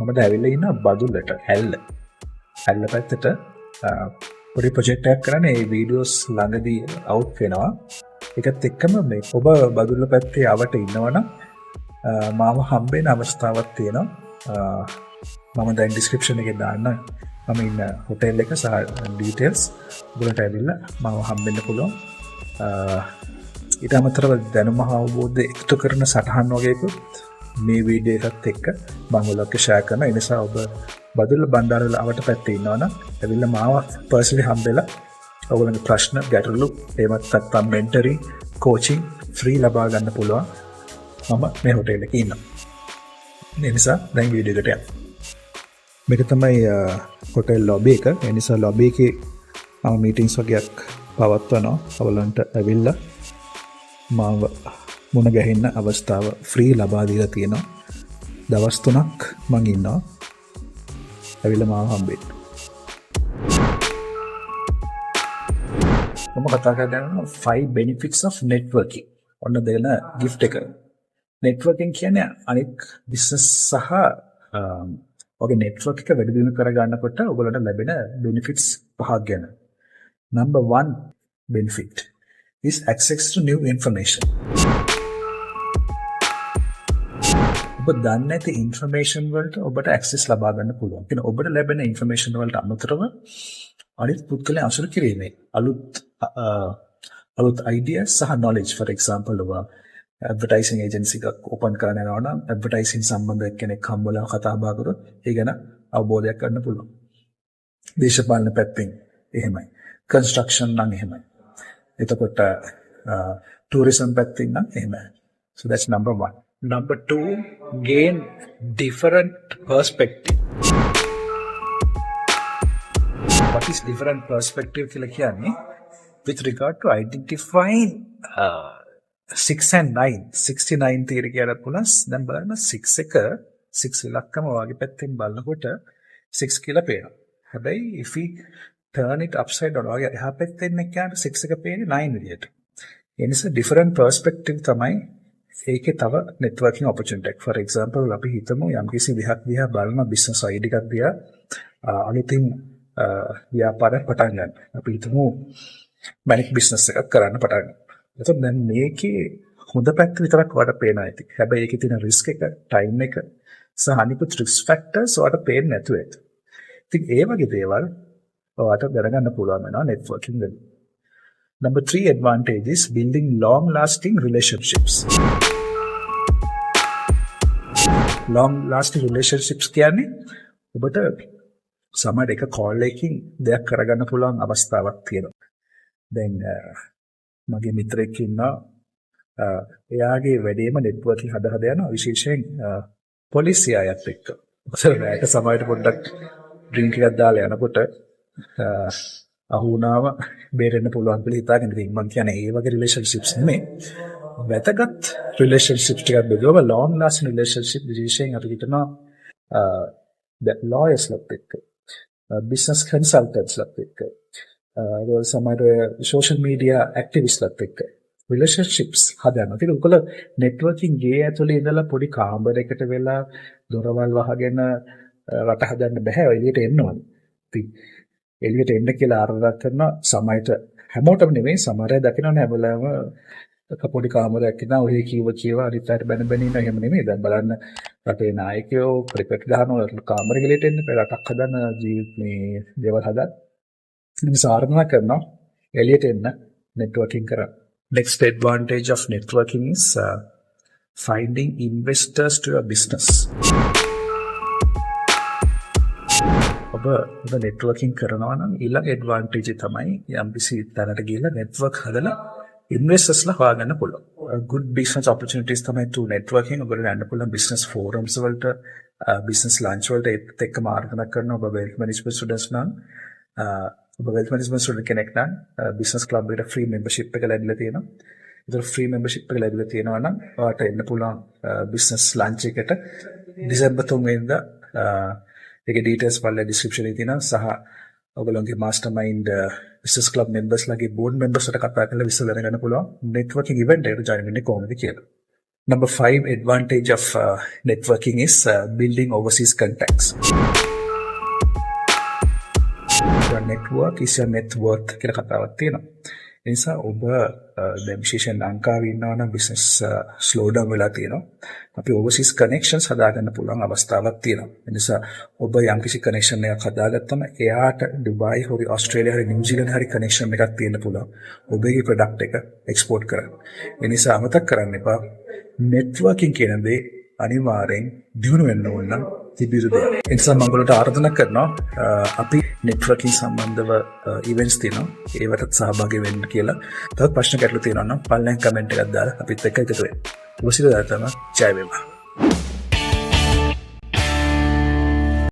මම දැවිල්ලා ඉන්න බදුල්ලට ඇල්ල පැත්තට පොඩි ප්‍රොජෙක්ට් එකක් කරන්නේ. ඒ වීඩියෝස් ළඟදී අවුට් වෙනවා. ඒකත් එක්කම මේ ඔබ බදුල්ල පැත්තේ අවට ඉන්නවනම් මාව හම්බෙන්න අවස්ථාවක් තියෙනවා. මම දැන් ඩිස්ක්‍රිප්ෂන් එකේ දාන්න මම ඉන්න හොටෙල් එක සහ ඩීටේල්ස් ඔයගොල්ලන්ට ඇවිල්ලා මාව හම්බෙන්න පුළුවන්. ඊට අමතරව දැනුම අවබෝධය එකතු කරන සටහන් වගේකුත් මේ වීඩියෝ එකත් එක්ක මම ඔයගොල්ලන්ට ෂෙයා කරනවා. ඒ නිසා ඔබ බදුල්ල බණ්ඩාරවල අවට පැත්තේ ඉන්නවනම් ඇවිල්ලා මාව පර්සනලි හම්බෙලා ඔයගොල්ලන්ගේ ප්‍රශ්න ගැටලු එහෙමත් නැත්නම් මෙන්ටරින් කෝචින් ෆ්‍රී ලබා ගන්න පුළුවන්. මම මේ හොටෙල් එකේ ඉන්නවා. ඒ නිසා දැන් වීඩියෝ එකට යන්න. මේක තමයි හොටෙල් ලොබි එක. ඒ නිසා ලොබි එකේ මම මීටින්ස් වගේක් පවත්වනවා. ඔයගොල්ලන්ට ඇවිල්ලා මාව මුණ ගැහෙන්න අවස්ථාව ෆ්‍රී ලබා දීලා තියෙනවා. දවස් 3ක් මම ඉන්නවා. ඇවිල්ලා මාව හම්බෙන්න. මම කතා කරනවා 5 benefits of networking. ඔන්න දෙන gift එක. networking කියන්නේ අනික් business සහ ඔගේ network එක වැඩි දියුණු කරගන්නකොට ඔයගොල්ලන්ට ලැබෙන benefits පහක් ගැන. Number 1 benefit is access to new information. ඔබ දන්නේ නැති information වලට ඔබට access ලබා ගන්න පුළුවන්. කියන ඔබට ලැබෙන information වලට අමතරව අනිත් පුද්ගලයන් අසුර කිරීමේ අලුත් ideas සහ knowledge. for example ඔබ advertising agency එකක් open කරන්න යනවා නම් advertising සම්බන්ධ කෙනෙක් හම්බවලා කතා බහ කරොත් ඒ ගැන අවබෝධයක් ගන්න පුළුවන්. දේශපාලන පැත්තෙන් එහෙමයි. construction නම් එහෙමයි. එතකොට tourism පැත්තෙන් නම් එහෙමයි. So that's number 1. Number 2, gain different perspective. What is different perspective කියලා කියන්නේ? With regard to identifying 6 and 9, 69 theory කියලා plus දැන් බලන්න 6 එක 6 ඉලක්කම වාගේ පැත්තෙන් බලනකොට 6 කියලා පේනවා. හැබැයි if we turn it upside down වාගේ එහා පැත්තෙන් කියනකොට 6 එක පේන්නේ 9 විදියට. ඒ නිසා different perspective තමයි ඒකේ තව networking opportunity එක. for example අපි හිතමු යම්කිසි විහක් දිහා බලන business idea එකක් දිහා අලුතින් ව්‍යාපාරයක් පටන් ගන්න. අපි හිතමු මැනික් business එකක් කරන්න පටන් ගන්න. එතකොට දැන් මේකේ හොඳ පැත්ත විතරක් ඔයාලට පේනවා ඇති. හැබැයි ඒකේ තියෙන risk එක, time එක සහ අනිකුත් risk factors ඔයාලට පේන්නේ නැතුව ඇති. ඉතින් ඒ වගේ දේවල් ඔයාලට දැනගන්න පුළුවන් වෙනවා networking වලින්. Number 3 advantage is building long lasting relationships. Long lasting relationships කියන්නේ ඔබට සමහර එක කෝල් එකකින් දෙයක් කරගන්න පුළුවන් අවස්ථාවක් තියෙනවා. දැන් මගේ මිත්‍රෙක් ඉන්නවා එයාගේ වැඩේම networking හද යනවා විශේෂයෙන් පොලිසිය අයත් එක්ක. ඔතන රැට සමහරට පොඩ්ඩක් ඩ්‍රින්ක් එකක් දාලා යනකොට අහු වුණාම බේරෙන්න පුළුවන් කියලා හිතාගෙන ඉතින් මම කියන්නේ ඒ වගේ relationships නෙමෙයි. වැදගත් relationships ටිකක් බෙදුවම long lasting relationship විශේෂයෙන් අපි හිතනවා lawyers ලත් එක්ක business consultants ලත් එක්ක සමහර social media activists ලත් එක්ක relationships හදනවා. ඒක උකල networking ගේ ඇතුලේ ඉඳලා පොඩි කාමරයකට වෙලා දොරවල් වහගෙන රට හදන්න බෑ. එළියට එන්න ඕනේ. ඉතින් එළියට එන්න කියලා ආරාධනා කරනවා. සමහරට හැමෝටම නෙමෙයි සමහර අය දකින්නනේ හැමලම පොඩි කාමරයක් ඉඳලා ඔය කියව අනිත් අයට බැන ඉන්න එහෙම නෙමෙයි. දැන් බලන්න රටේ නායකයෝ ක්‍රිකට් ගහනවා කාමරෙක එළියට එන්න රටක් හදන්න මේ දේවල් හදන්න. ඉතින් ආරාධනා කරනවා එළියට එන්න networking කරන්න. Next advantage of networking is finding investors to your business. ඔබ networking කරනවා නම් ඊළඟ advantage තමයි යම්කිසි තැනකට ගිහලා network හදලා investors ලා හොයාගන්න පුළුවන්. good business opportunities තමයි to networking. ඔබට යන්න පුළුවන් business forums වලට business lunch වලට ඒත් එක්කම ආරාධනා කරනවා. ඔබ wealth management students නම් ඔබ wealth management student කෙනෙක් නම් business club එකට free membership එක ලැබිලා තියෙනවා. ඒතර free membership එක ලැබිලා තියෙනවා නම් ඔයාලට එන්න පුළුවන් business lunch එකට December 3 වෙනිදා. ඒකේ details වල description එකේ තියෙනවා. සහ ඔයගොල්ලෝගේ MasterMind business club members ලගේ board members ට කතා කරලා විශ්ල දැනගන්න පුළුවන් networking event එකට join වෙන්නේ කොහොමද කියලා. Number 5 advantage of networking is building overseas contacts. Your network is your net worth කියලා කතාවක් තියෙනවා. ඒ නිසා ඔබ දැන් විශේෂයෙන් ලංකාවේ ඉන්නවා නම් business slow down වෙලා තියෙනවා. අපි overseas connections හදාගන්න පුළුවන් අවස්ථාවක් තියෙනවා. ඒ නිසා ඔබ යම්කිසි connection එකක් හදාගත්තම එයාට ඩුබායි හරි ඕස්ට්‍රේලියා හරි නිව්සීලන්ත හරි connection එකක් තියෙන්න පුළුවන්. ඔබගේ product එක export කරන්න. ඒ නිසා අමතක කරන්න එපා. networking කියන දේ අනිවාර්යෙන් දිනු වෙන්න ඕන නම් තිබිරු දෙයක්. ඒ නිසා මම ඔයගොල්ලන්ට ආරාධනා කරනවා අපි networking සම්බන්ධව events තියෙනවා. ඒවටත් සහභාගී වෙන්න කියලා. තවත් ප්‍රශ්න ගැටලු තියෙනවා නම් පල්ලෙන් comment එකක් දාලා අපිත් එක්ක එකතු වෙන්න. ඔබ සියලු දෙනාටම ජය වේවා.